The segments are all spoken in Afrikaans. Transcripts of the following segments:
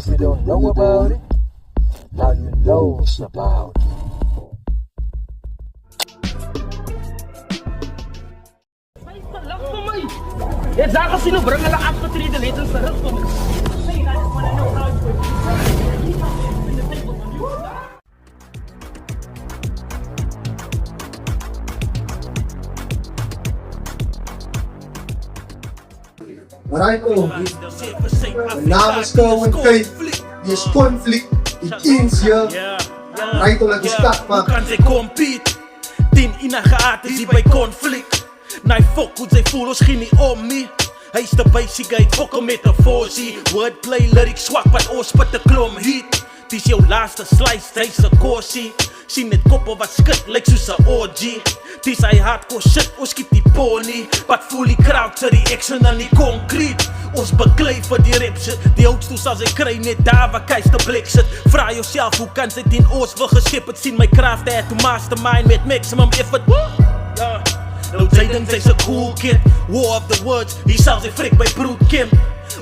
If you don't know about it, now you know it's about it. Ja, daar is nog brengen naar afgetreden leden terug van mij. Right on. Namens Koen Kate, die is conflict, die kings je. Right on, dat is stap man. Kan zij compete? 10 inagaat is hij bij conflict. Nee, fuck hoe zij voelen, geen niet om me. Hij is de basic, hij fokken met de voorzie. Wordplay, lyrics zwak, wat oorspit de klom heat. Het is jouw laatste slice, hij is een corsie. Sien het koppen wat skit, lijkt soos een orgy. Het is hij hardcore shit, ons skiep die pony. Wat voel die crowd, sy reaction aan die concrete. Ons bekleef vir die rap shit. Die houtstoes as hy kry net daar waar kuis te blik sit. Vraag jouself, hoe kan sy 10 oors wil geskip het? Sien my craft there to mastermind met maximum effort. Ja. Nou jy dink sy's a cool kid. War of the words, hier sal sy frik by Brood Kim.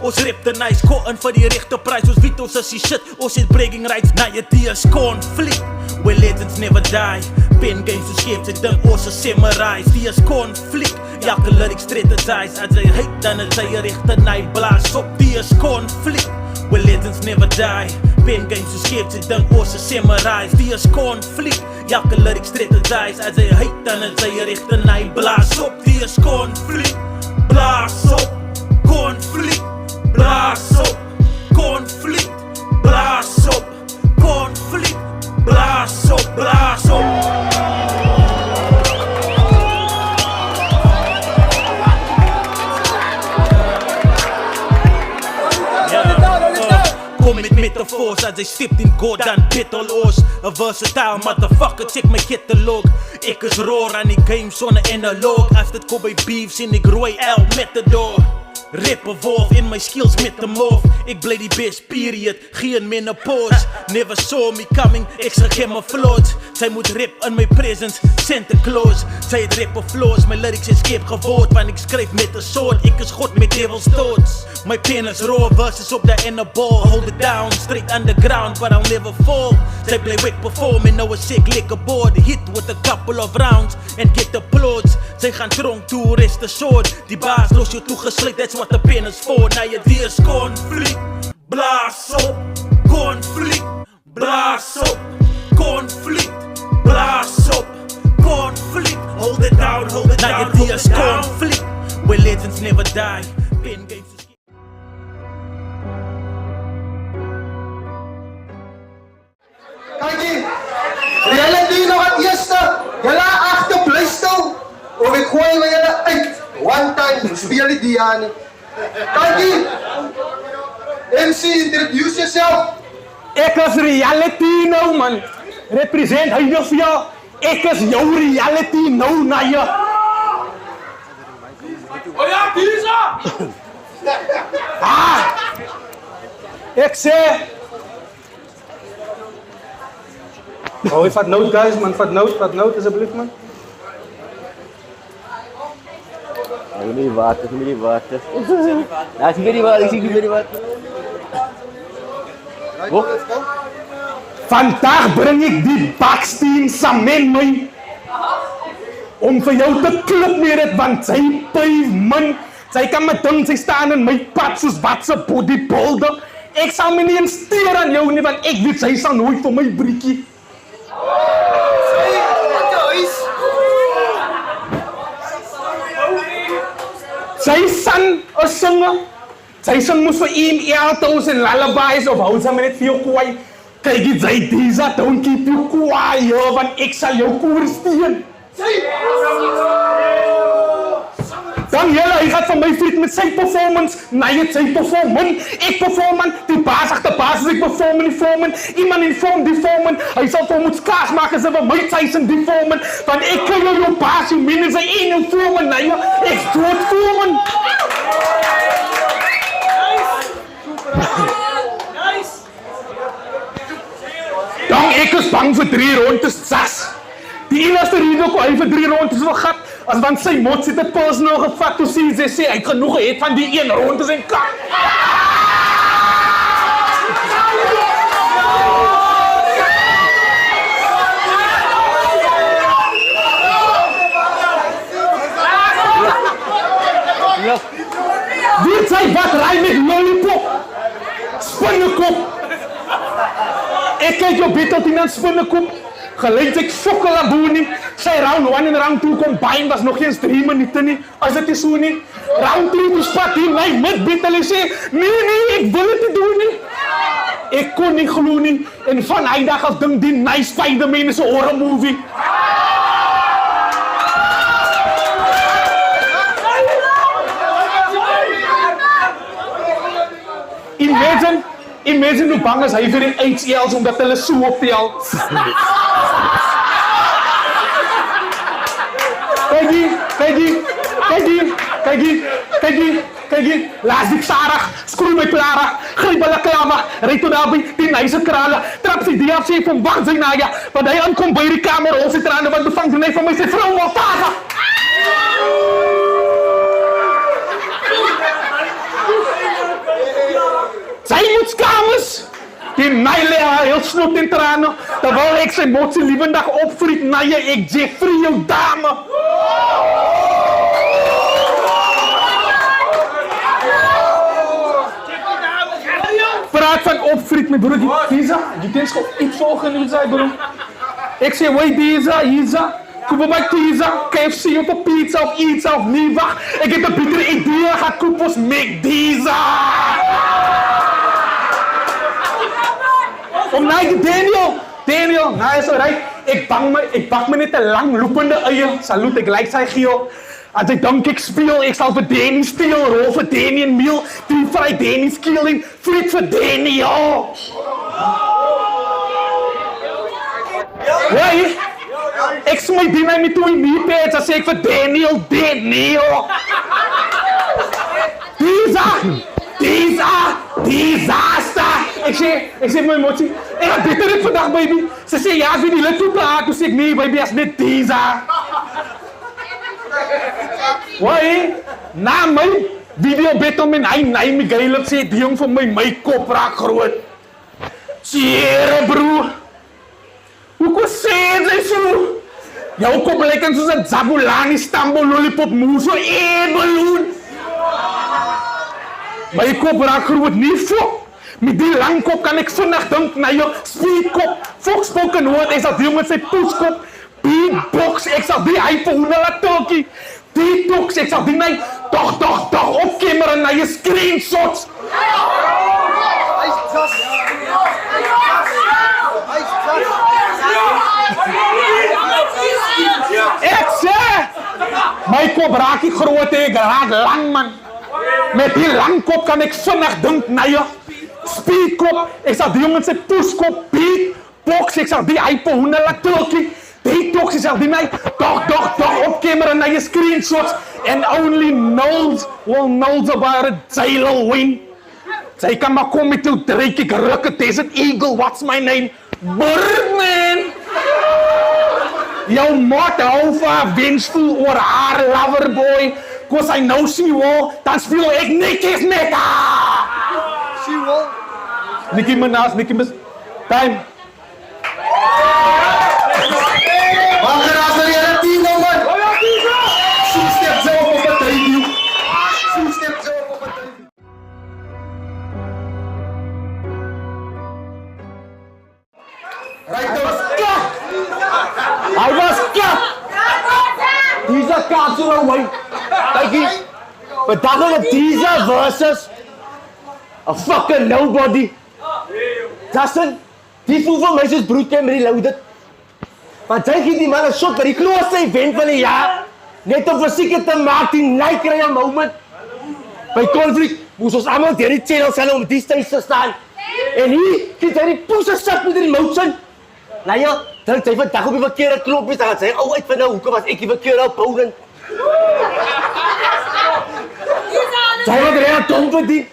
Ons rip de nice cotton vir die rechte prijs. Ons weet ons is die shit, ons het bragging rights. Na je die is conflict, where legends never die. Pen games so scheef, sy dink ons is samurais. Die is conflict, elke lyric strategize. As hy hate, dan is hy rechte night. Blaas op, die is conflict, where legends never die. Pen games so scheef, sy dink ons is samurais. Die is conflict, elke lyric strategize. As hy hate, dan is hy rechte night. Blaas op, die is conflict, blaas op, conflict. Blaas op, conflict, blaas op, conflict, blaas op, blaas op. Kom met metafoors as I stepped in God and petaloos. A versatile motherfucker, check my catalog. Ek is roar aan die game sonder analog. As dit kom by beef, sien ek rooi L Matador. Rap evolve in my skills metamorph. Ek bly die best period, geen menopause. Never saw me coming, extra camouflage. Sy moet rap in my presence, Santa Claus. Sy het rap flaws, my lyrics escape geword. Want ek skryf met 'n sword, ek is God met devil's thoughts. My pen is raw, verses op the inner ball. Hold it down, straight underground, but I'll never fall. Sy bly wek performing, nou is ek lekker bored. Hit with a couple of rounds, and get applause. Sy gaan tronk toe, rest assured. Die baas los jou toegesluit, that's what the pen is for. Now your die is conflict, blaas op, conflict, blaas op, conflict, blaas op, conflict. Hold it down, hold it down. Now your die is conflict, where legends never die. Pen games. Kijk, reality nog het eerste. Jylle achter bly stil. Of ek gooi my jylle uit. One time, speel die die aan. Kijk, MC, introduce yourself. Ek is reality nou man. Represent hy nog vir jou. Ek is jou reality nou na jou. Oh ja, Tisa! Ek sê. Oh, vat note guys man, vat note asseblief man. Ek moet die water. Ja, ek sien die water. Vandaag bring ek die baksteen saam met my. Om vir jou te klop met dit, want sy pyf man. Sy kan my ding, sy staan in my pad soos wat se bodybuilder. Ek sal my nie eens steer aan jou nie, want ek weet sy sal nooit vir my briekie. Sy son is singer. Sy sing moes vir EML en lullabies of hou sy my net vir jou kwaai. Kyk die sy Tisa, don't keep you kwaai, want ek sal jou koer steen. Dan jylle, hy gaat van my vriend met sy performance. Nee, het sy performance. Ek performance, die baas achter baas is ek performance. Iemand in vorm, die vormen. Hy sal vir moet skaars maak as hy vir my thuis in die vormen. Want ek kan jou baas, jou min is hy een in vormen. Nee, ek dood vormen. Dan ek is bang vir 3 rondes sas. Die enigste rede ook hy vir 3 rondes wil gat, as want sy mot sit 'n personal gevat toe sê hy het genoeg gehad van die 1 rondes en kak. Weet sy wat ry met lollipop? Spinnekop. Ek kyk jou Beteltien aan spinnekop. Gelyk ek fokkel aan boer nie. Sy round 1 en round 2 combine was nog eens 3 minute nie. As dit nie so nie. Round 3 die spat hier my met Betel en sê, nee, ek wil dit nie doen nie. Ek kon nie glo nie. En van hy dag af ding die nice Spider-Man is 'n horror movie. Imagine hoe bang is hy vir die HL's omdat hulle so optel. Kyk hier, laat ek Sarah, skroei my Clara, gryp hulle klama, ry tot daar by die nice krale, trap sy die af, sê van wag sy na ja, want hy aankom by die kamer, al sy trane, wat bevang sy van my, sy vrou Maltaga. Sy moet skamers! Die nyle heel snot in trane, terwyl ek sy motse liewendag opvriet, naie ek Jeffrey jou dame. Praat van opvriet, my broer, Isa, jy tens gou iets volgen, Isa, broer. Ek sê, wait, Isa, koop my Isa, KFC of 'n pizza of iets of nie, wacht, ek het 'n betere idee, ga koop ons McDisa. Om nee, Daniel, nou is alright. Ek bak my net 'n lang lopende eie. Salut, ek like sy geel. As ek dink ek speel, ek sal vir Danny steel, rol vir Danny en meal, 3 fry Danny skeel en friet vir Danny, ja. Wai, ek smy die my met 2 kneepads, as ek vir Daniel, disaster! Ek sê my motsie, ek het beter dit vandag, baby. Sy sê, ja, as wie die lid toe plaat, toe sê ek, nee, baby, as net Disa. Wai, na my video battle met hy Miguel op sê, die jong van my kop raak groot. Sere, broer. Hoe sê jy so? Jou kop lyk soos 'n Zabulani Stambo lollipop moes, so balloon. My kop raak groot, nie fok. Met die lang kop kan ek vinnig dink na jou speedkop. Fox spoken word, ek sal die met sy poeskop. Beatbox, ek sal die hy vir hoene laat talkie. TikToks, ek sal die my toch op camera na jou screenshots. Ek sê, my kop raak nie groot, ek raak lang, man. Met die lang kop kan ek vinnig dink na jou speedkop, ek sal die jongen sy poeskop, beatbox, ek sal die hype hoene laat talkie, TikToks, ek sal die my toch op camera na jou screenshots, and only Knowles will know about it, Taylor win. Sy kan maar kom met jou druk, ek ruk het, Desert Eagle, what's my name? Birdman! Jou mot hou van wensvol oor haar loverboy, cause I know she will, dan speel ek netjies met haar! She will. Nicki Minaj, time. Wat geraas er jy dat Tino, man? So step zo op het review. So step zo op het review. Right, Hy was kap! Disa kaap so nou my. Kykie, vandag het Disa versus a fucking nobody. Justin, die voel van my soos broedkem reloaded. Want sy gee die man 'n shot by die klooste event van die jaar, net om verseker te maak die night kry 'n moment. By konflik moes ons almal deur die channel sal om die stage te staan. En hier, kyk hy die poese sat met die motion. Nou ja, dan sy vandag op die verkeerde kloppies, dan gaan sy ou uit van nou, hoekom was ek die verkeerde opponent? Sy wat reg dom vir die.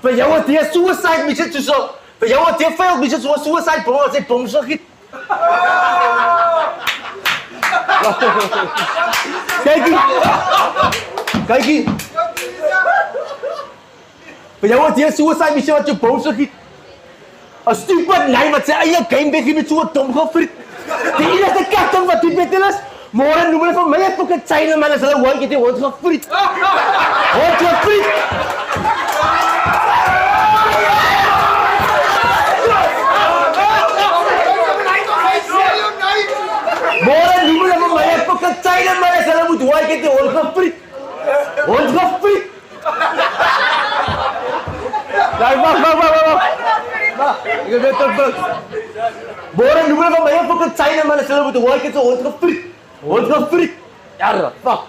Vir jou het jy suicide mission so. Vir jou het jy failed mission so suicide bom as jy bom so giet. Kykie. Vir jou het jy suicide mission wat jy bom so giet. 'n stupid name wat sy eie game begin met so 'n dom gefriet. Die enigste kaptein wat die beter is, môre noem hulle vir my 'n fucking China man as hulle hond het gefriet. Hond gefriet. Wag. Ek weet dit. Boren noem van my fucking China man, as hulle moet hoor ek het so hond gefriet. Ja, fuck.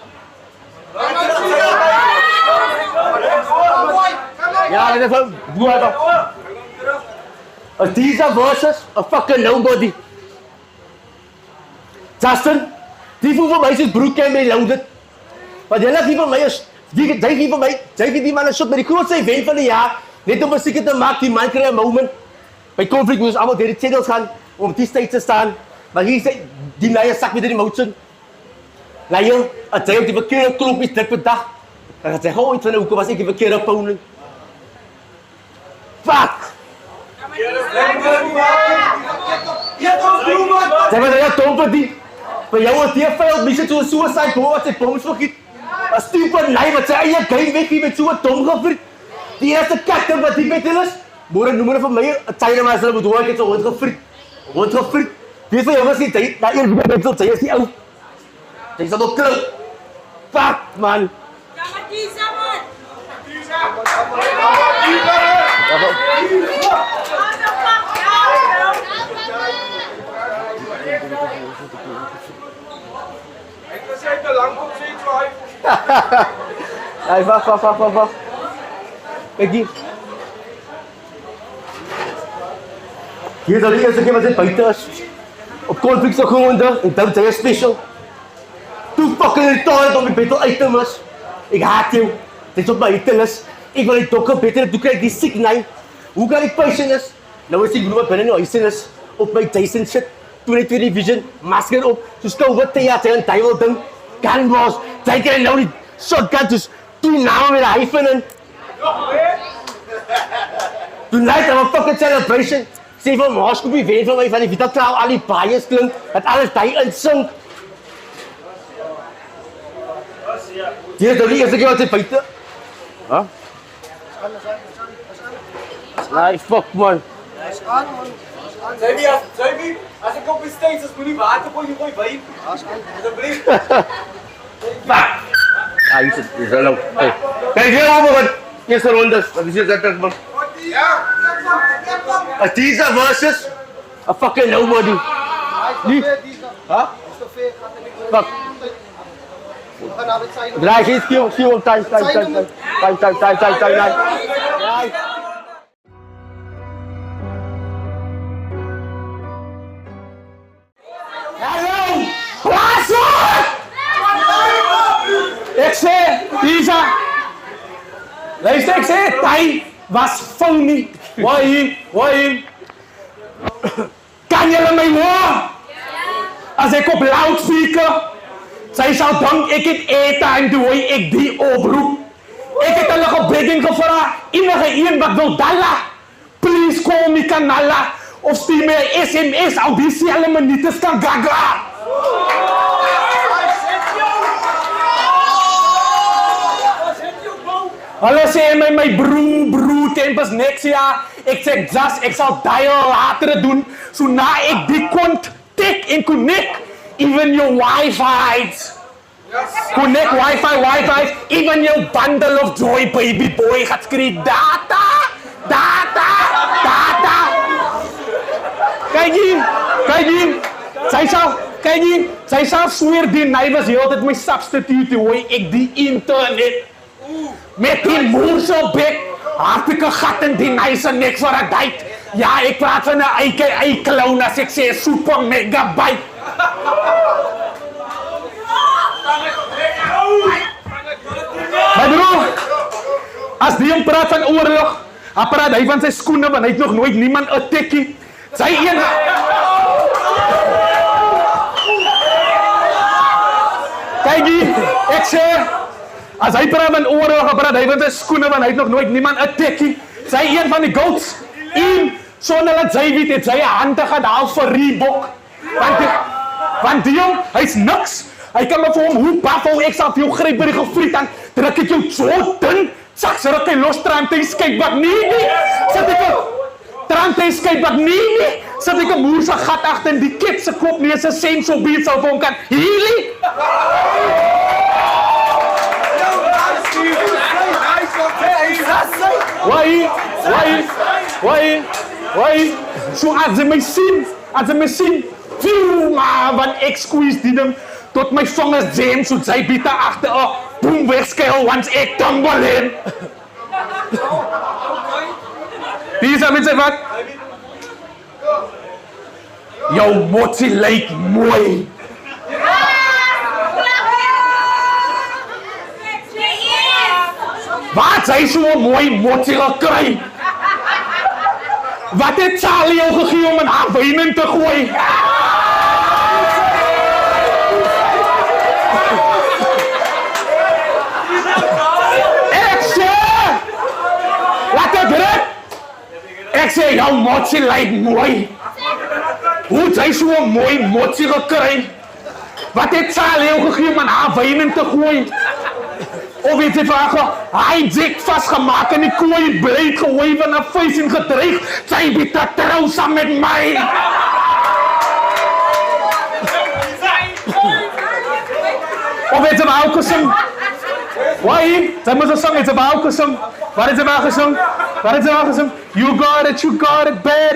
Ja, dit is van boer. These are versus a fucking nobody. Justin, die voel vir my soos broek en my loaded. Want jy laat nie vir my is, jy vir die man een shot met die grootste event van die jaar, net om seker te maak, die man kry 'n moment. By conflict moes allemaal deur die channels gaan, om die stage te staan, maar hier sê, die leie sak met die motion. Leie, as jy op die verkeerde klompies druk per dag, dan gaat sy gauw iets van die hoekom was ek die verkeerde ophouding. Fuck! Zeg maar dat jy domper die, vir jou is die vijand, missie so'n suicide, hoor wat sy bombs vergiet. Een stupid lie, wat sy eie game weg hier met so'n dom gefriet. Die eerste kakker wat die met hulle is, moeder noem hulle vir my, een China maar as hulle moet hoor, ek het so hond gefriet. Weet van jongens nie, na eers met so, sy is die ou. Sy is al klink. Fuck, man. Hey, wacht. Kijk hier. Hier is al die eerste keer wat dit buiten is. Op conflict so gewoonde, en dan zijn special. Toe fucking retarded om die battle uit te mis. Ik haat jou. Dit is op my hitte is. Ik wil die dokker beter, toe krijg ik die sick nine. Hoe kan ik patient is? Nou is die broer wat binnen in huis is. Op my Jason shit. Toen het weer die vision, masker op. Soos kou wat theater en duivel ding. Gunballs. Zij krijg nou die shotgun, dus toen namen met die hyphen in. Toen lijkt er een fucking celebration. Sê van Maaskoopie weet van my van die Vita Cloud, al die bias klink, dat alles die insink. Die is nou die eerste keer wat sy buiten. Huh? Nee, fuck man. Jamie, as ek op die stage is, moet nie water gooi wyn. Asseblief. Fuck! Ah, hier is hallo. Hey. Kijk hier over wat eerste ronde. Wat is hier dat man? A teaser versus a fucking nobody. Nie? Huh? Fuck. Draai geen skill op time. Hallo! Plaatsen! Ik zeg, Isa. Luister, ik zeg, hij was phony. Why? Kan jullie mij horen? Als ik op loudspeaker, zij zou dink ik het airtime doe, ik die oproep. Ik heb hulle gebegging gevraagd, enige een wat wil dalla. Please call me kanala. Of stuur mij een SMS, al die selfe minutes kan gaga. Hulle sê my broer, tempus niks ja. Ik zeg just, ik zal dial later doen. So na ik die kont tik en connect. Even your wifi's. Connect wifi. Even your bundle of joy baby boy gaat schreeuwen data. Kijk hier. Zij zou sweer die hij was heel tijd mijn substitute hoor ik die internet. Met die moerse bek, hartstikke gat in die nice nek voor een date. Ja, ik praat van een ei-clown als ik zeg super megabyte. Maar broer, als die hem praat van oorlog, hij praat hij van zijn schoenen, want hij heeft nog nooit niemand een tikkie. Zij een... Kijk hier, ik zeg... Als hij praat van oorlog, praat hij van zijn schoenen, want hij heeft nog nooit niemand een tikkie. Zij een van die goats. Zonder dat zij weet, het zij handen gehaald voor Reebok. Want die jong, hij is niks. Hij kan me voor hem hoe baffel, ik zal veel greep bij die gefriet aan. Druk ik jou zo dun. Zag ze dat hij los trant skateboard nee. Zet ik een trant skateboard nee. Zet ik een moerse gat achter in die kip, ze kop niet eens een cent zo beet zo voor hem kan. Healy? Why? Why? So as jy my sien, phew, maar wat ek squeeze die ding, tot my vingers jam, so sy biete agter, boom, wegskuil, once ek tumble in. Wie weet jy wat? Jou motsie lyk mooi. Wat hy so mooi motsie gekry? Wat het Charlie jou gegee om in haar wyn in te gooi? Ek sê, laat ek dit. Ek sê, jou motsie lyk mooi. Hoe het hy so mooi motsie gekry? Wat het Charlie jou gegee om in haar wyn in te gooi? Of weet jy vraag, hy dik vastgemaakt en die kooi breed gehooi van 'n vuis en gedreig, sy bied te trou saam met my. Of weet jy waar ook gesing? Why? Sy moet gesing, het jy waar ook gesing? Waar het jy waar gesing? You got it bad.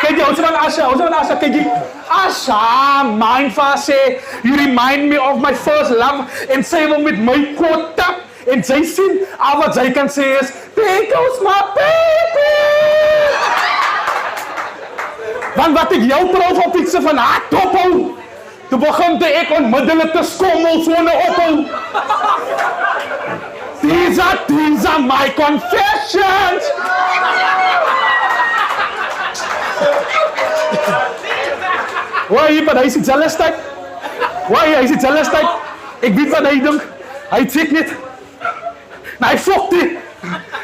Kijk jy, ons van Asha, kijk jy. Asha, mine vast sê, you remind me of my first love, en sy wil met my kort tap, en sy sien, al wat sy kan sê is, there goes my baby. Want wat ek jou profielpiekse van haar top hou, toe begin te ek onmiddellik te skommel so in 'n ophou. These are my confessions. Why, maar hy is die jealous type. Ek weet wat hy dink. Hy sê net. Nou hy fok die.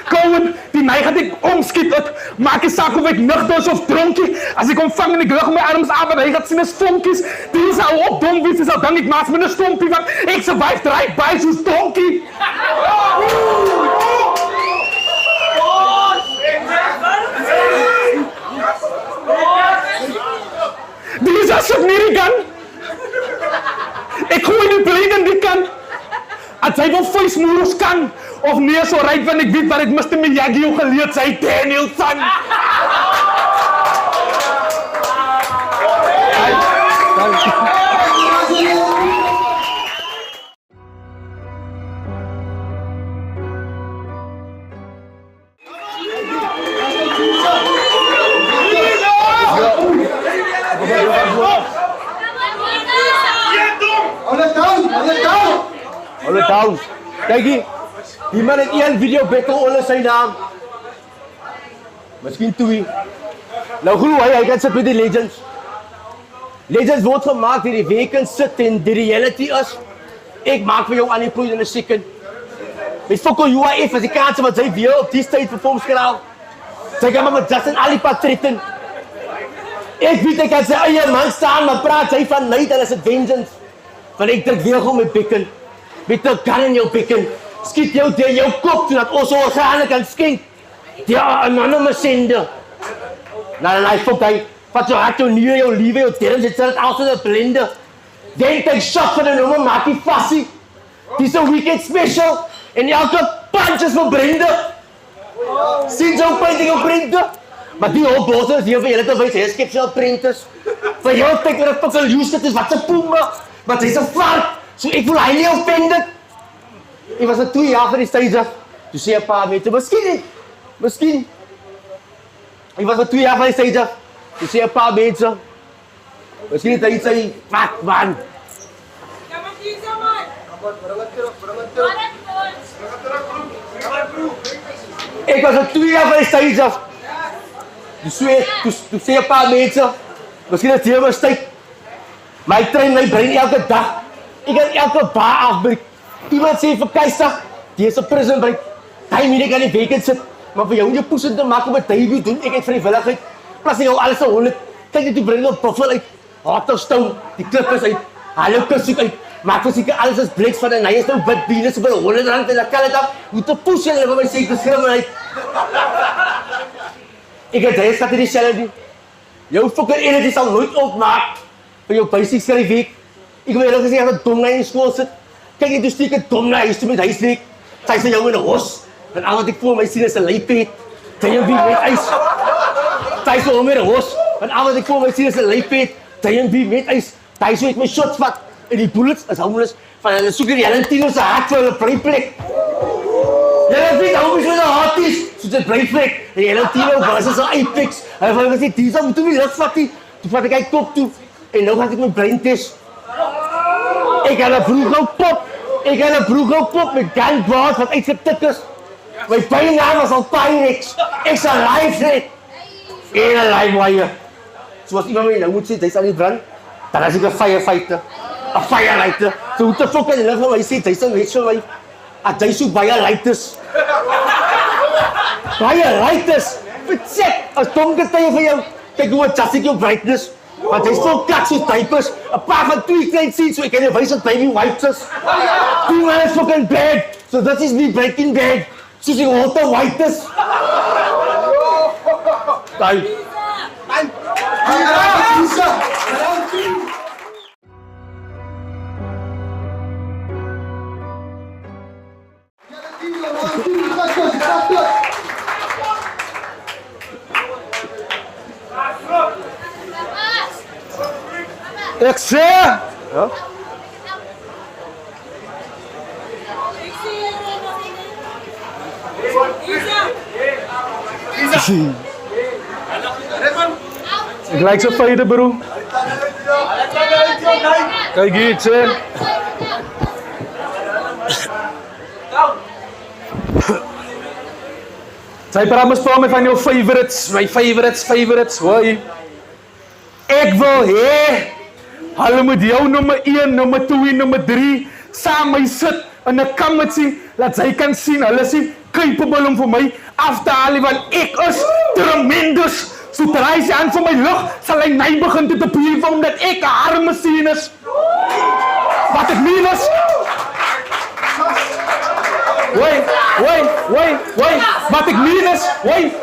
Komen, die my gaat ek omskiet het. Maak nie saak of ek nugter is of dronkie. As ek omvang en ek lig my arms aan, want hy gaat sien as vonkies. Die sal ook dom wees, sal dan ek maas met 'n stompie, want ek survive drive by soos donkie. Die is as ek nie die kan. Ek gooi die blade in die kant. As hy wil vuismoers kan, of nee so ryk, want ek weet wat ek Mr. Miyagi jou geleerd, sy Danielson. Hulle down. Kykie, die man het een video battle onder sy naam. Miskien 2. Nou glo hy kan sit met die Legends. Legends word gemaak deur die weekend sit en die reality is. Ek maak vir jou unemployed in 'n second. Met fokol UIF as die kanse wat sy weer op die stage performs geraal. Sy kan maar met Justin Alipat tritten. Ek weet ek kan sy eie man staan, maar praat sy van night en is it vengeance. Want ek druk weer gewoon met pikken. Met 'n gun in jou pikken. Skiet jou deur jou kop toe dat ons organe kan skenk. Die anonieme sender. Nou, fok hy. Vat jou hart, jou nier, jou liewe, jou terms, het sit altyd 'n blinde. Denk hy shot van 'n nommer, maak die fassie. Dis 'n weekend special. En elke punch is vir Brenda. Sien jou painting op Brenda. Maar die hoop bosse is hier vir julle te wys, hy skep sy printers. Vir jou kyk wat 'n fucking use dit is, wat 'n poema. Maar sy's 'n vark. So ek voel highly offended. Ek was 'n 2 jaar vir die stage af. Toe sê 'n paar mense, miskien. Ek was 'n 2 jaar vir die stage af. Toe sê 'n paar mense, miskien het hy sê, "Wat man?" Ek was 'n 2 jaar vir die stage af. Toe sê 'n paar mense, miskien het jy mistake. My train my brein elke dag. Ek kan elke bar afbreek. Iemand sê vir Keiser, die is 'n prison break. Hy moet ek aan die weekend sit, maar vir jou om jou poes te maak op 'n debut doen ek het vrywilligheid. Plus jy al alles se 100. Kyk net hoe bring op profil uit. Waterstone, die klip is uit. Hallo kusoek uit. Maak verseker alles is bleks van en hy is nou bid benes op R100 en dan kan dit af. Hoe te poes jy vir my sê beskrimheid. Ek het hy skat hierdie challenge. Jou fucking energy sal nooit opmaak. Vir jou basics vir die week. Ek wil julle gesê as 'n dom in skool sit. Kyk jy toe steek 'n dom na huis toe met huisweek. Sy sê jou in 'n hos. En al wat ek voor my sien is 'n lypie. J&B met ys. Ty vir hom met 'n hos. En al wat ek kom, ek sien is 'n leipet. J&B met ys. Ty so ek my shots vat. En die bullets is homeless. Van hulle soek die Valentino se hart vir hulle blyplek. Julle weet hoe mens so 'n hart is. Soos 'n blyplek. En Valentino was as 'n Apex. Hy wou gesê dis om toe nie vat nie. Toe vat ek top toe. En nou gaan ek my brain test. Ik had een broek op pop met gunbars wat uitgetik is. Mijn bijnaam was al Pyrex. Ik zal live zijn. En een live wire. Zoals iemand mij nou moet zitten, hij zal niet branden. Dan is ik een firefighter. Een firelighter. Zo hoe de fuck kan je dat van mij zitten? Hij zal weet zo mij. Hij zoekt firelighters. Firelighters. Check. Als donker tegen van jou. Kijk hoe adjust ik je brightness. Want hij is vol kak soos diapers. Een paar van 2 klein scenes, so ik kan je wijs dat baby wipes is. 2 man is fucking bad. So dat is niet Breaking Bad. Soos die Walter White is. Kijk. Ek sê, ek lyk so feite bro. Kyk hier, ek sê. Sy promise vir my van jou favorites, my favorites, hoor. Ek wil hê hulle moet jou nummer 1, nummer 2, nummer 3 saam my sit in 'n kamertjie dat sy kan sien hulle is capable om vir my af te haal want ek is tremendous. Sodra hy sy aan vir my lug, sal hy my begin te beheer omdat ek 'n arme sien is. Wat ek meen is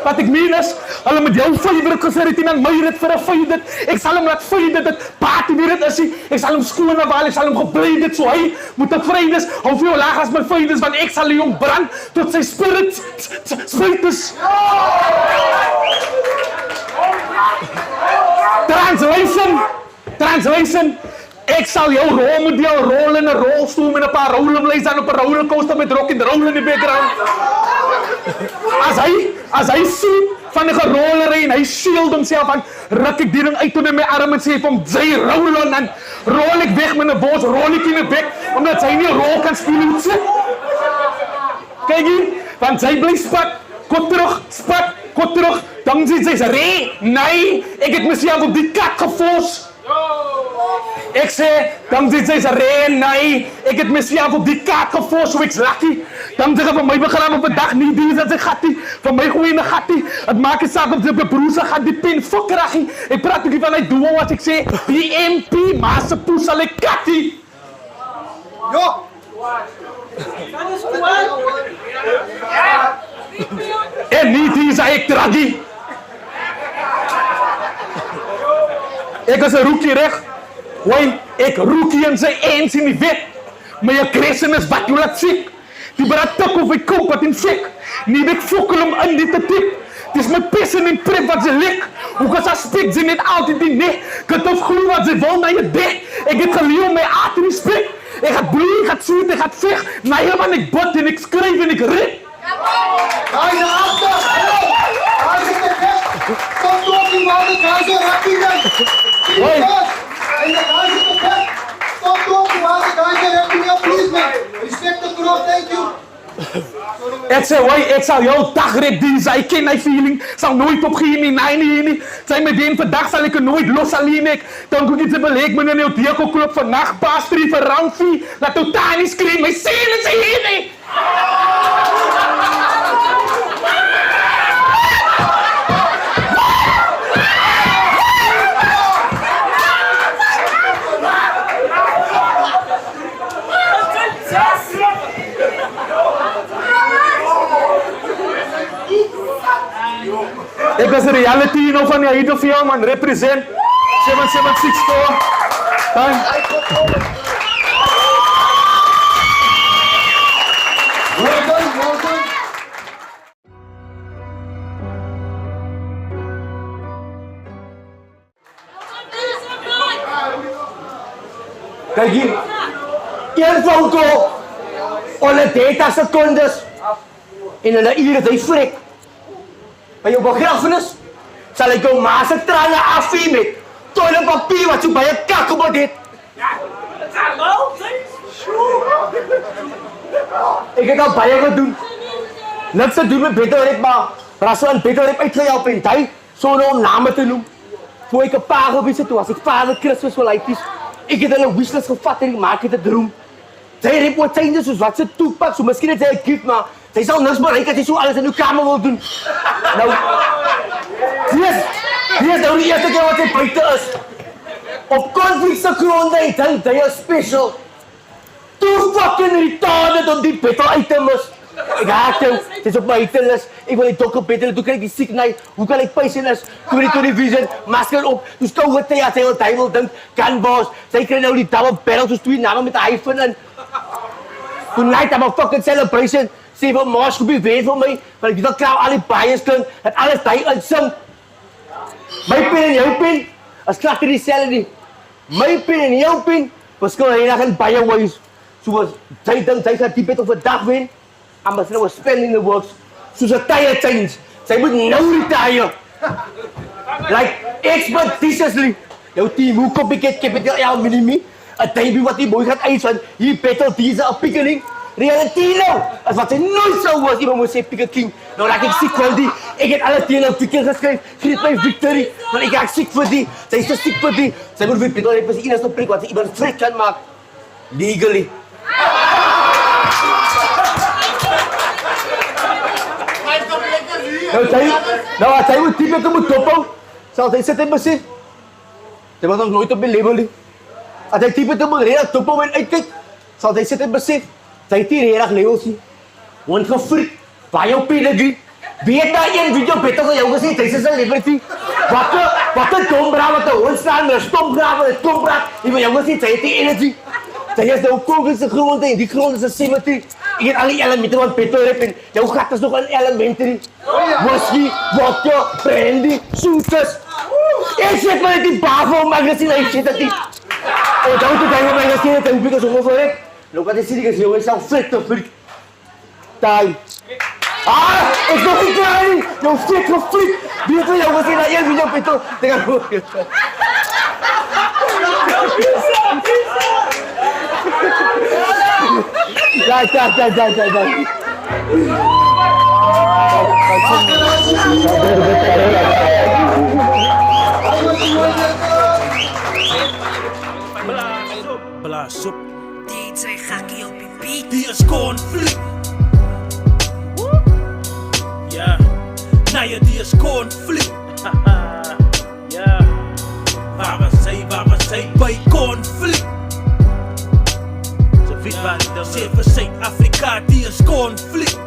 wat ek meen is, hulle met jou favorite gesit en aan my rit vir 'n feit. Ek sal hom laat feit dit party nie dit is nie. Ek sal hom skoon afhaal, ek sal hom gebrei dit so hy moet tevrede is. Hou vir jou laag as my feit is want ek sal hom brand tot sy spirit is. Translation. Ek sal jou rolmodel rol in 'n rolstoel met 'n paar rollerblades aan op 'n rollercoaster met rock and roll in die background. As hy sien van 'n gerollery en hy shield homself aan, ruk ek die ding uit onder my arm en sê vir hom, "Jy rol on," en rol ek weg met 'n bos, rol ek in 'n bek omdat sy nie rol kan speel nie. Kyk hier, want sy bly spat, kom terug, dan sê sy, nee, ek het myself op die kat gefors. Ek sê, dan sê sy, nee, ek het myself op die kaart gefors, so ek's lucky. Dan sê hy vir my begin op 'n dag nie, die is dat sy gattie, vir my gooi in 'n gattie. Het maak nie saak of sy broer se gat die pen fokkeraggie. Ek praat nie van hy duo as ek sê, die MP, maar se poes sal ek kattie. Jo! En nie die is ek traggie. Ek is 'n rookie reg. Why, ek rookie in sy eens in die wet. My aggression is wat jy laat siek. Die beraad tik of ek koop wat in sek. Nie ek fokkel om in dit te tik. Dis my passion en prep wat sy lek. Hoe kan sy spek, sy net altyd die nek. Kat of gloe wat sy wil na je dek. Ek het geleer om my aard en respect. Ek gaat bloei, ek gaat soet, ek gaat veg. Na jy man ek bot en ek skryf en ek red. Daar is 'n agter! Daar is 'n tek! Stop talking about the guys who are happy then! Hoi. Stop talking about the guys who are happy now, please man! Respect the crowd, thank you! Ek sê, hoi, ek sal jou dagred dien, sy ken my feeling, sal nooit opgeen nie, nie. Sy my den vandag sal ek nooit los alleen ek. Dan kom ek te beleek my in jou deko klop vannacht, paas 3 vir round 4, laat jou tanie skree, my sien is hier nie. Ek is reality nou van die Hydrofia man, represent 7764. Thank. Well done. Kyk hier. Een phone call. Onder 30 secondes. En in 'n uur het hy vrek. By jou begrafenis sal ek jou ma se trane afvee met toiletpapier wat so baie kak op dit. Ik heb al baie gedoen. Niks te doen met Betelrep, maar as so aan Betelrep uitgehelp en hy, sonder om name te noem. Voor ek 'n pa gewees het, toe was ek vader Christus vir lyfies. Ek het hulle wishlist gevat en maak dit 'n droom. Sy reporteer soos wat se toepak, so miskien het sy 'n gift, maar sy sal niks bereik as sy so alles in die kamer wil doen. Nou, hier is nou die eerste keer wat sy buite is. Op conflict se gronde en dink hy is special. Too fucking retarded om die battle uit te mis. Ek haak jou, het is op my hitlist. Ik wil die dokter beter, toen krijg ik die sieknij. Hoe kan ik patient is? Toen die televisie, masker op. Toen skou het hy, as hy wat hy wil dink. Gunboss, sy krijg nou die double barrel, soos twee namen met die iPhone in. Tonight, I'm a fucking celebration. Sê vir Mars, goed weet vir my. Want ek weet al klaar al die bias klink. Het alles die uitsing. My pen en jou pen, is klaar die dieselfde nie. My pen en jou pen, verskil heilig in baie ways. Soos, sy dink, sy gaan die bet op 'n dag wen. I must know spending the works. Soos 'n tye change. Sy moet nou retire. Like, expeditiously. Jou team, hoe copycat capital L minimi? 'n Baby wat die boy gaat uitvind. Hier battle deze 'n pickeling. Reality nou. As wat sy nooit sou was, iemand moet sê Picker King. Nou raak ek siek van die. Ek het alle teen 'n picker geskryf. Greet my victory. Want ek raak siek vir die. Sy is te siek vir die. Sy moet weer battle het, is die enigste prik wat sy iemand vrek kan maak. Legally. Nou as hy moet type moet dophou, sal hy sit en besef. Sy was nog nooit op die level nie. As hy type moet redig dophou en uitkyk, sal hy sit en besef. Sy het nie redig levels nie. Want gefreak, baie op pedigree. Weet daar een video beter van jou gesê, sy is 'n celebrity. Wat 'n dombraaf, wat 'n hondstaan, 'n stombraaf, 'n klombraaf. Die van jou gesê, sy het die energy. Sy is nou conflict se grond en die grond is 'n symmetry. Ek het al die elemente van Betelrep en jou gat is nog 'n elementary. Whisky, vodka, brandy, shooters. Ek sê maar die Bravo magazine, ek sê dit. O, dan toe daai magazine het ek bietjie so voor ek. Loop aan die serie gesien, ek sal flik te flik. Daai. Ek nog nie klaar nie. Jou flik geflik. Weet jy jou gesien daai een video Betel? Dink ek hoor. Dai. Blaas op. DJ Gakkie op die beat. Die is conflict. Ja. Nee, die is conflict. Ja. Waar was hy by conflict? Ze weet waar ik dan zit voor Zuid-Afrika, die is conflict.